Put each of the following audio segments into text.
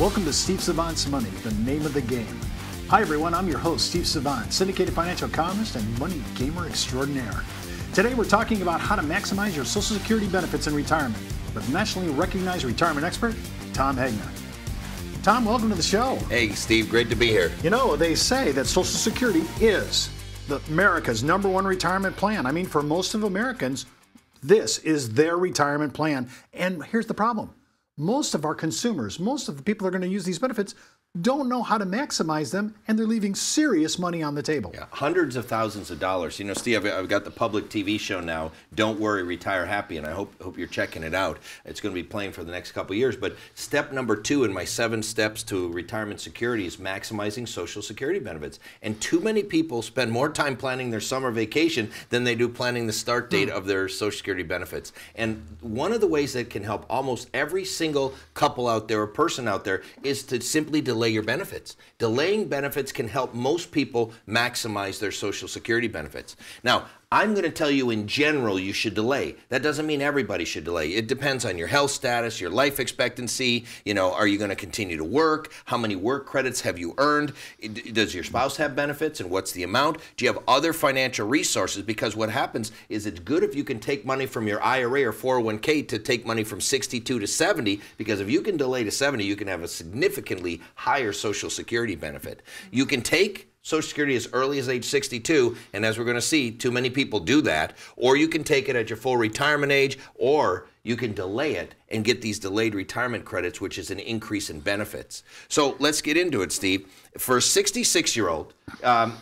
Welcome to Steve Savant's Money, the name of the game. Hi everyone, I'm your host, Steve Savant, syndicated financial columnist and money gamer extraordinaire. Today we're talking about how to maximize your Social Security benefits in retirement with nationally recognized retirement expert, Tom Hegna. Tom, welcome to the show. Hey Steve, great to be here. You know, they say that Social Security is America's #1 retirement plan. I mean, for most of Americans, this is their retirement plan. And here's the problem. Most of our consumers, most of the people that are going to use these benefits don't know how to maximize them, and they're leaving serious money on the table. Yeah, hundreds of thousands of dollars. You know, Steve, I've got the public TV show now, Don't Worry, Retire Happy, and I hope you're checking it out. It's going to be playing for the next couple of years. But step number 2 in my 7 steps to retirement security is maximizing Social Security benefits. And too many people spend more time planning their summer vacation than they do planning the start date of their Social Security benefits. And one of the ways that can help almost every single couple out there or person out there is to simply delay your benefits. Delaying benefits can help most people maximize their Social Security benefits. Now, I'm going to tell you in general you should delay. That doesn't mean everybody should delay. It depends on your health status, your life expectancy. You know, are you going to continue to work? How many work credits have you earned? Does your spouse have benefits, and what's the amount? Do you have other financial resources? Because what happens is it's good if you can take money from your IRA or 401k to take money from 62 to 70, because if you can delay to 70, you can have a significantly higher Social Security benefit. You can take Social Security as early as age 62, and as we're going to see, too many people do that, or you can take it at your full retirement age, or you can delay it and get these delayed retirement credits, which is an increase in benefits. So let's get into it, Steve. For a 66-year-old,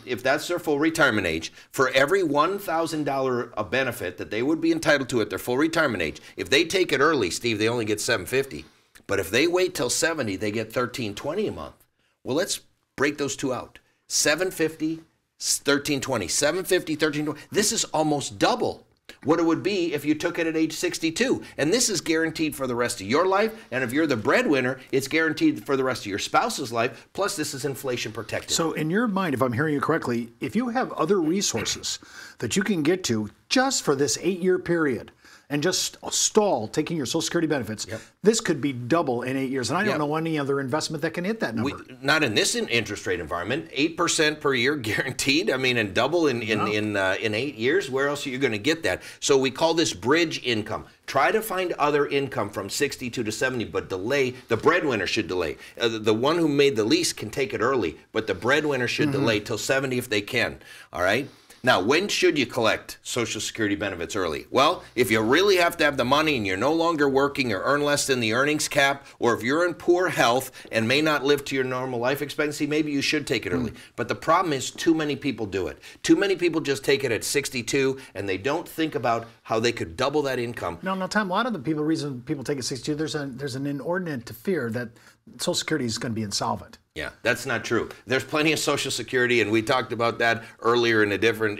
if that's their full retirement age, for every $1,000 a benefit that they would be entitled to at their full retirement age, if they take it early, Steve, they only get $750. But if they wait till 70, they get $1,320 a month. Well, let's break those two out. $750, $1,320, $750, $1,320. This is almost double what it would be if you took it at age 62. And this is guaranteed for the rest of your life. And if you're the breadwinner, it's guaranteed for the rest of your spouse's life. Plus, this is inflation protected. So in your mind, if I'm hearing you correctly, if you have other resources that you can get to just for this 8-year period, and just stall taking your Social Security benefits, this could be double in 8 years. And I don't know any other investment that can hit that number. Not in this interest rate environment. 8% per year guaranteed. I mean, and double in 8 years. Where else are you going to get that? So we call this bridge income. Try to find other income from 62 to 70, but delay. The breadwinner should delay. The one who made the lease can take it early, but the breadwinner should delay till 70 if they can. All right? Now, when should you collect Social Security benefits early? Well, if you really have to have the money and you're no longer working or earn less than the earnings cap, or if you're in poor health and may not live to your normal life expectancy, maybe you should take it early. But the problem is too many people do it. Too many people just take it at 62, and they don't think about how they could double that income. No, Tom, a lot of the reason people take it 62, there's an inordinate fear that Social Security is going to be insolvent. Yeah, that's not true. There's plenty of Social Security, and we talked about that earlier in a different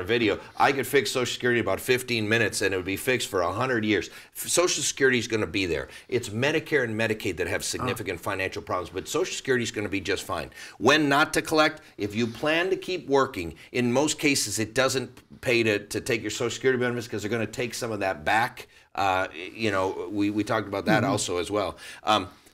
video. I could fix Social Security in about 15 minutes, and it would be fixed for 100 years. Social Security is going to be there. It's Medicare and Medicaid that have significant financial problems, but Social Security is going to be just fine. When not to collect, if you plan to keep working, in most cases it doesn't pay to take your Social Security benefits because they're going to take some of that back. You know, we talked about that also as well.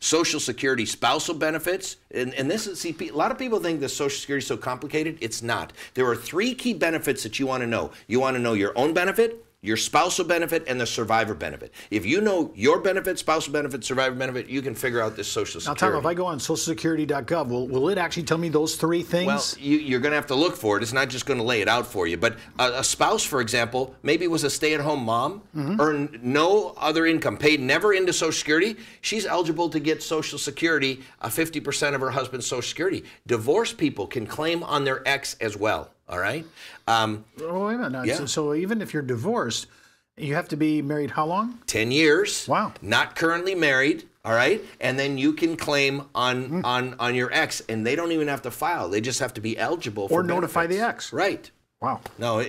Social Security spousal benefits, and this is, see, a lot of people think that Social Security is so complicated. It's not. There are 3 key benefits that you want to know. You want to know your own benefit, your spousal benefit, and the survivor benefit. If you know your benefit, spousal benefit, survivor benefit, you can figure out this Social Security. Now, Tom, if I go on socialsecurity.gov, will it actually tell me those 3 things? Well, you're going to have to look for it. It's not just going to lay it out for you. But a spouse, for example, maybe was a stay-at-home mom, earned no other income, paid never into Social Security. She's eligible to get Social Security, 50% of her husband's Social Security. Divorced people can claim on their ex as well. All right. Oh, wait a minute. So even if you're divorced, you have to be married how long? 10 years. Wow. Not currently married. All right. And then you can claim on your ex, and they don't even have to file. They just have to be eligible for benefits. Notify the ex. Right. Wow. No,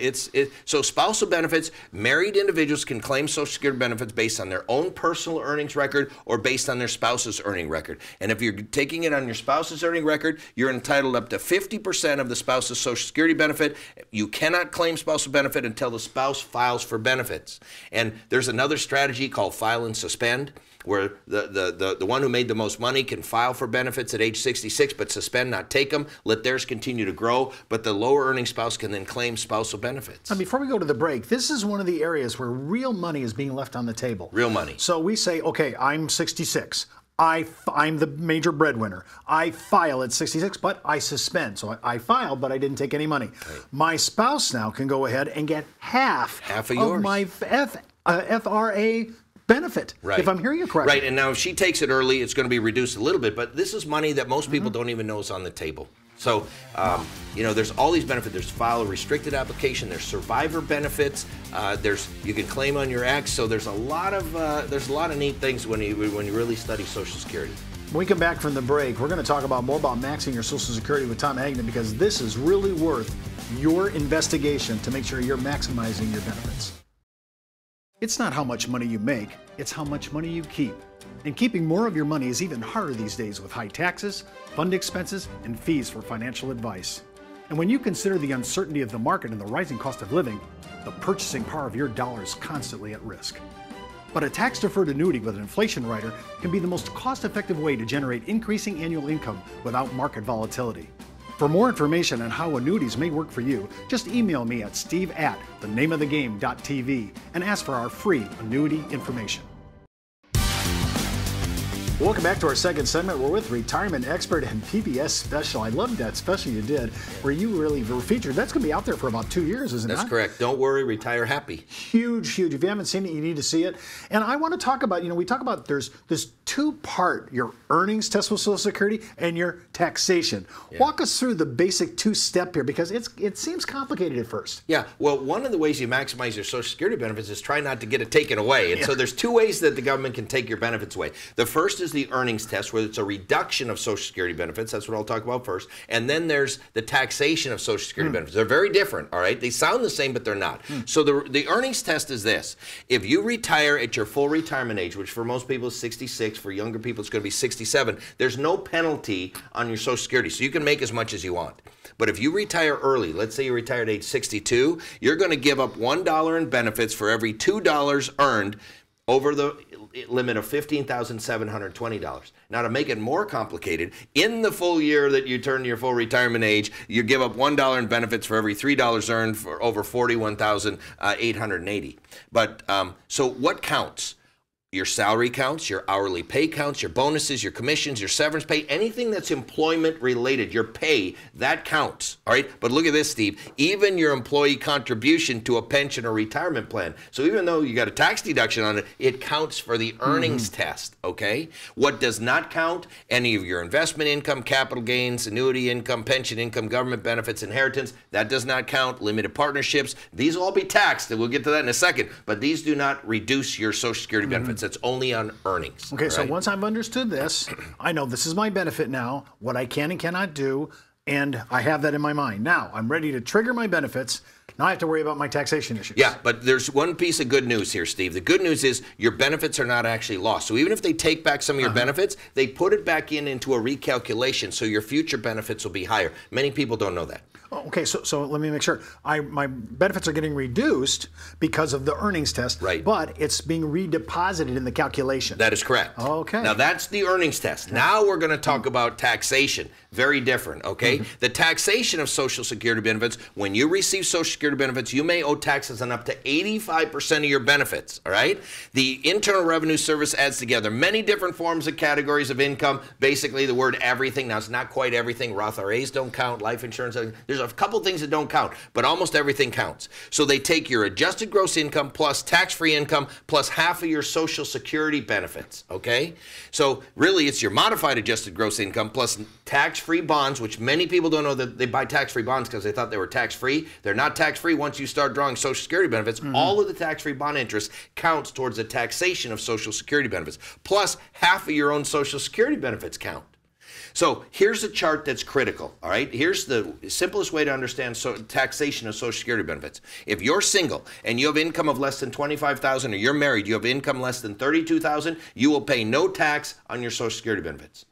so spousal benefits, married individuals can claim Social Security benefits based on their own personal earnings record or based on their spouse's earning record. And if you're taking it on your spouse's earning record, you're entitled up to 50% of the spouse's Social Security benefit. You cannot claim spousal benefit until the spouse files for benefits. And there's another strategy called file and suspend. where the one who made the most money can file for benefits at age 66, but suspend, not take them, let theirs continue to grow, but the lower earning spouse can then claim spousal benefits. Now, before we go to the break, this is one of the areas where real money is being left on the table. Real money. So we say, okay, I'm 66. I'm the major breadwinner. I file at 66, but I suspend. So I filed, but I didn't take any money. Right. My spouse now can go ahead and get half of yours. My FRA benefit, right, if I'm hearing you correctly. Right, and now if she takes it early, it's going to be reduced a little bit, but this is money that most people don't even know is on the table. So, you know, there's all these benefits. There's file a restricted application. There's survivor benefits. You can claim on your ex. So there's a lot of neat things when you really study Social Security. When we come back from the break, we're going to talk more about maxing your Social Security with Tom Hegna, because this is really worth your investigation to make sure you're maximizing your benefits. It's not how much money you make, it's how much money you keep. And keeping more of your money is even harder these days with high taxes, fund expenses, and fees for financial advice. And when you consider the uncertainty of the market and the rising cost of living, the purchasing power of your dollar is constantly at risk. But a tax-deferred annuity with an inflation rider can be the most cost-effective way to generate increasing annual income without market volatility. For more information on how annuities may work for you, just email me at steve@thenameofthegame.tv and ask for our free annuity information. Welcome back to our second segment. We're with retirement expert and PBS special. I loved that special you did where you really were featured. That's going to be out there for about 2 years, isn't it? That's correct. Don't worry, retire happy. Huge, huge. If you haven't seen it, you need to see it. And I want to talk about, we talk about there's this two-part, your earnings test with Social Security and your taxation. Yeah. Walk us through the basic two-step here, because it seems complicated at first. Yeah. Well, one of the ways you maximize your Social Security benefits is try not to get it taken away. And so there's two ways that the government can take your benefits away. The first is the earnings test, where it's a reduction of Social Security benefits. That's what I'll talk about first. And then there's the taxation of Social Security benefits. They're very different, all right? They sound the same, but they're not. So the earnings test is this. If you retire at your full retirement age, which for most people is 66, for younger people it's going to be 67, there's no penalty on your Social Security, so you can make as much as you want. But if you retire early, let's say you retire at age 62, you're going to give up $1 in benefits for every $2 earned over the limit of $15,720. Now, to make it more complicated, in the full year that you turn your full retirement age, you give up $1 in benefits for every $3 earned for over $41,880. But so what counts? Your salary counts, your hourly pay counts, your bonuses, your commissions, your severance pay, anything that's employment related, your pay, that counts, all right? But look at this, Steve, even your employee contribution to a pension or retirement plan. So even though you got a tax deduction on it, it counts for the earnings test, okay? What does not count? Any of your investment income, capital gains, annuity income, pension income, government benefits, inheritance, that does not count. Limited partnerships, these will all be taxed, and we'll get to that in a second, but these do not reduce your Social Security benefits. That's only on earnings. Okay, so once I've understood this, I know this is my benefit now, what I can and cannot do, and I have that in my mind. Now, I'm ready to trigger my benefits. Now I have to worry about my taxation issues. Yeah, but there's one piece of good news here, Steve. The good news is your benefits are not actually lost. So even if they take back some of your benefits, they put it back into a recalculation, so your future benefits will be higher. Many people don't know that. Okay, so let me make sure. My benefits are getting reduced because of the earnings test, right, but it's being redeposited in the calculation. That is correct. Okay. Now that's the earnings test. Now we're going to talk about taxation. Very different, okay? The taxation of Social Security benefits, when you receive Social Security benefits, you may owe taxes on up to 85% of your benefits, all right? The Internal Revenue Service adds together many different forms and categories of income, basically the word everything. Now, it's not quite everything. Roth IRAs don't count, life insurance. There's a couple things that don't count, but almost everything counts. So they take your adjusted gross income plus tax-free income plus half of your Social Security benefits, okay? So really, it's your modified adjusted gross income plus tax-free bonds, which many people don't know that they buy tax-free bonds because they thought they were tax-free. They're not tax-free. Once you start drawing Social Security benefits, all of the tax-free bond interest counts towards the taxation of Social Security benefits, plus half of your own Social Security benefits count. So here's a chart that's critical, all right? Here's the simplest way to understand taxation of Social Security benefits. If you're single and you have income of less than $25,000, or you're married, you have income less than $32,000, you will pay no tax on your Social Security benefits.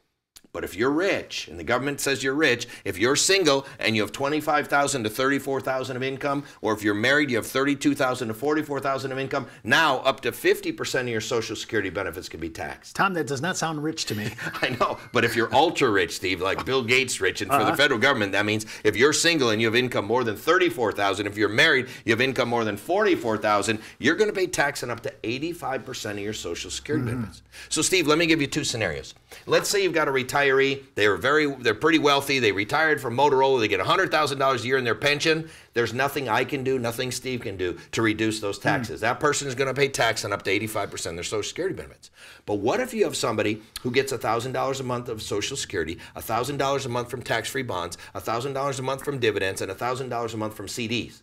But if you're rich, and the government says you're rich, if you're single and you have $25,000 to $34,000 of income, or if you're married, you have $32,000 to $44,000 of income, now up to 50% of your Social Security benefits can be taxed. Tom, that does not sound rich to me. I know, but if you're ultra rich, Steve, like Bill Gates rich, and for the federal government, that means if you're single and you have income more than $34,000, if you're married, you have income more than $44,000, you're going to pay tax on up to 85% of your Social Security benefits. So, Steve, let me give you two scenarios. Let's say you've got a retiree. They're pretty wealthy. They retired from Motorola. They get $100,000 a year in their pension. There's nothing I can do, nothing Steve can do to reduce those taxes. That person is going to pay tax on up to 85% of their Social Security benefits. But what if you have somebody who gets $1,000 a month of Social Security, $1,000 a month from tax-free bonds, $1,000 a month from dividends, and $1,000 a month from CDs?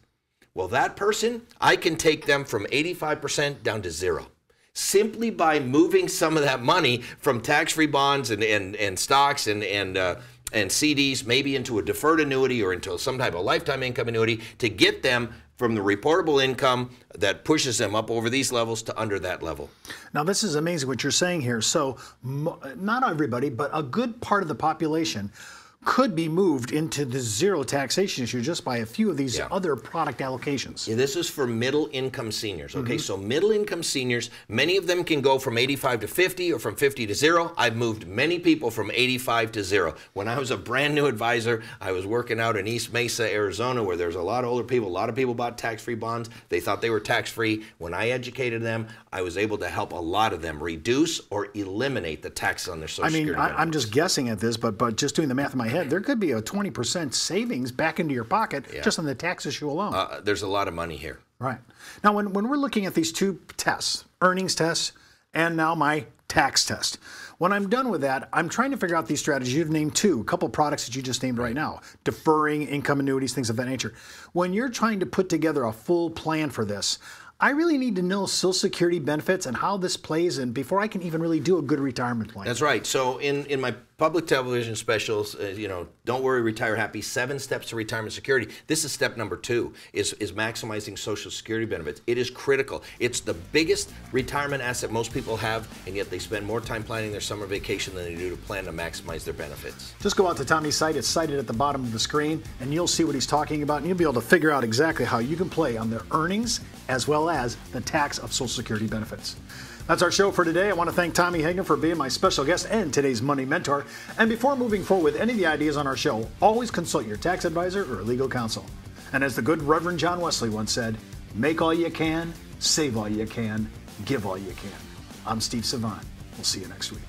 Well, that person, I can take them from 85% down to zero, simply by moving some of that money from tax-free bonds and stocks and CDs maybe into a deferred annuity or into some type of lifetime income annuity to get them from the reportable income that pushes them up over these levels to under that level. Now, this is amazing what you're saying here. So not everybody, but a good part of the population could be moved into the zero taxation issue just by a few of these other product allocations. Yeah, this is for middle income seniors. Okay, so middle income seniors, many of them can go from 85 to 50 or from 50 to zero. I've moved many people from 85 to zero. When I was a brand new advisor, I was working out in East Mesa, Arizona, where there's a lot of older people. A lot of people bought tax-free bonds. They thought they were tax-free. When I educated them, I was able to help a lot of them reduce or eliminate the tax on their Social Security benefits. I'm just guessing at this, but just doing the math in my head, there could be a 20% savings back into your pocket just on the tax issue alone. There's a lot of money here. Right. Now, when we're looking at these two tests, earnings tests, and now my tax test, when I'm done with that, I'm trying to figure out these strategies. You've named two, a couple products that you just named right now, deferring, income annuities, things of that nature. When you're trying to put together a full plan for this, I really need to know Social Security benefits and how this plays in before I can even really do a good retirement plan. That's right. So in my public television specials, Don't Worry, Retire Happy, 7 Steps to Retirement Security. This is step number 2, is maximizing Social Security benefits. It is critical. It's the biggest retirement asset most people have, and yet they spend more time planning their summer vacation than they do to plan to maximize their benefits. Just go out to Tommy's site. It's cited at the bottom of the screen, and you'll see what he's talking about, and you'll be able to figure out exactly how you can play on the earnings as well as the tax of Social Security benefits. That's our show for today. I want to thank Tommy Hegna for being my special guest and today's money mentor. And before moving forward with any of the ideas on our show, always consult your tax advisor or legal counsel. And as the good Reverend John Wesley once said, make all you can, save all you can, give all you can. I'm Steve Savant. We'll see you next week.